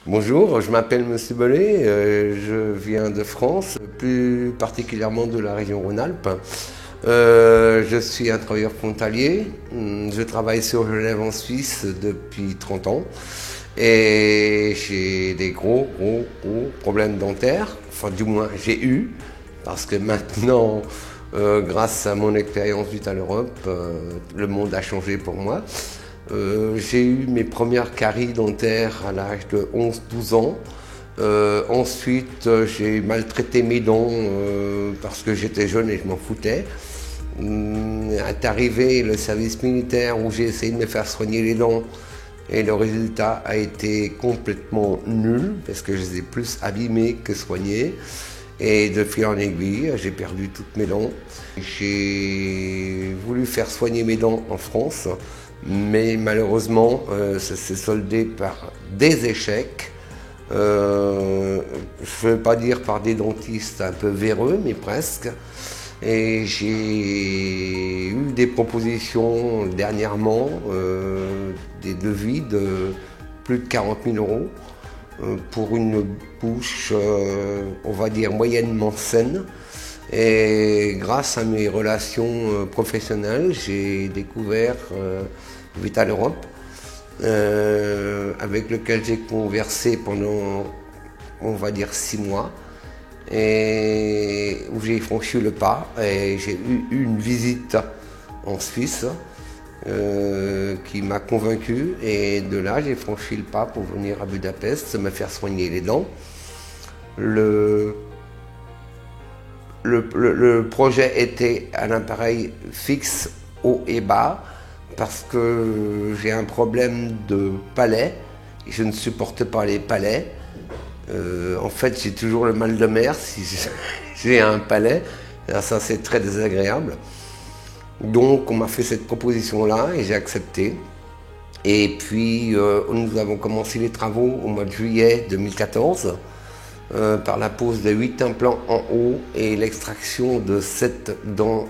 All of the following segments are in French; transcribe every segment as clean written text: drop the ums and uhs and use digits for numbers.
Bonjour, je m'appelle Monsieur Bollet, je viens de France, plus particulièrement de la région Rhône-Alpes. Je suis un travailleur frontalier, je travaille sur Genève en Suisse depuis 30 ans et j'ai des gros problèmes dentaires, enfin du moins j'ai eu, parce que maintenant, grâce à mon expérience Vital Europe, le monde a changé pour moi. J'ai eu mes premières caries dentaires à l'âge de 11-12 ans. Ensuite, j'ai maltraité mes dents parce que j'étais jeune et je m'en foutais. Est arrivé le service militaire où j'ai essayé de me faire soigner les dents et le résultat a été complètement nul parce que je les ai plus abîmées que soignées. Et de fil en aiguille, j'ai perdu toutes mes dents. J'ai voulu faire soigner mes dents en France, mais malheureusement, ça s'est soldé par des échecs. Je ne veux pas dire par des dentistes un peu véreux, mais presque. Et j'ai eu des propositions dernièrement, des devis de plus de 40 000 € pour une bouche, on va dire, moyennement saine. Et grâce à mes relations professionnelles, j'ai découvert Vital Europe, avec lequel j'ai conversé pendant, on va dire, 6 mois, et où j'ai franchi le pas. Et j'ai eu une visite en Suisse qui m'a convaincu, et de là j'ai franchi le pas pour venir à Budapest me faire soigner les dents. Le projet était un appareil fixe haut et bas parce que j'ai un problème de palais, je ne supporte pas les palais. En fait, j'ai toujours le mal de mer si j'ai un palais. Alors ça, c'est très désagréable. Donc, on m'a fait cette proposition-là et j'ai accepté. Et puis, nous avons commencé les travaux au mois de juillet 2014 par la pose de 8 implants en haut et l'extraction de 7 dents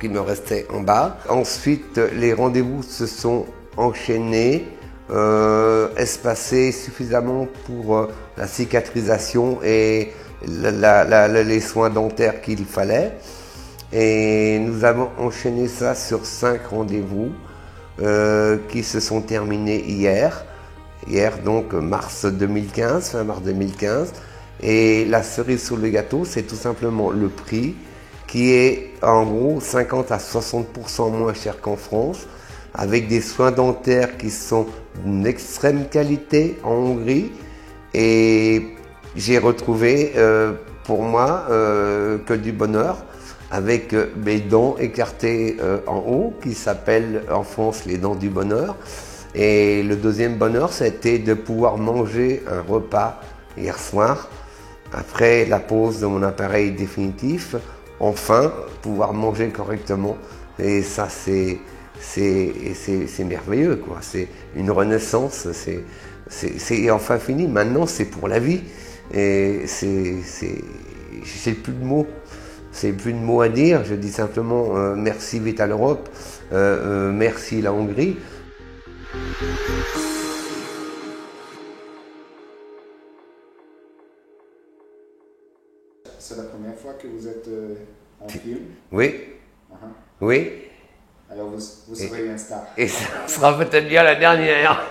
qui me restaient en bas. Ensuite, les rendez-vous se sont enchaînés, espacés suffisamment pour la cicatrisation et les soins dentaires qu'il fallait. Et nous avons enchaîné ça sur 5 rendez-vous qui se sont terminés hier. Hier, donc mars 2015, fin mars 2015. Et la cerise sur le gâteau, c'est tout simplement le prix qui est en gros 50 à 60% moins cher qu'en France, avec des soins dentaires qui sont d'une extrême qualité en Hongrie. Et j'ai retrouvé pour moi que du bonheur, avec mes dents écartées en haut, qui s'appellent en France les dents du bonheur. Et le deuxième bonheur, c'était de pouvoir manger un repas hier soir, après la pose de mon appareil définitif, enfin pouvoir manger correctement. Et ça, c'est merveilleux, quoi. C'est une renaissance, c'est enfin fini. Maintenant, c'est pour la vie. Et j'ai plus de mots. C'est plus de mots à dire. Je dis simplement merci Vital Europe, merci la Hongrie. C'est la première fois que vous êtes en film? Oui, oui. Alors vous serez un star. Et ça sera peut-être bien la dernière.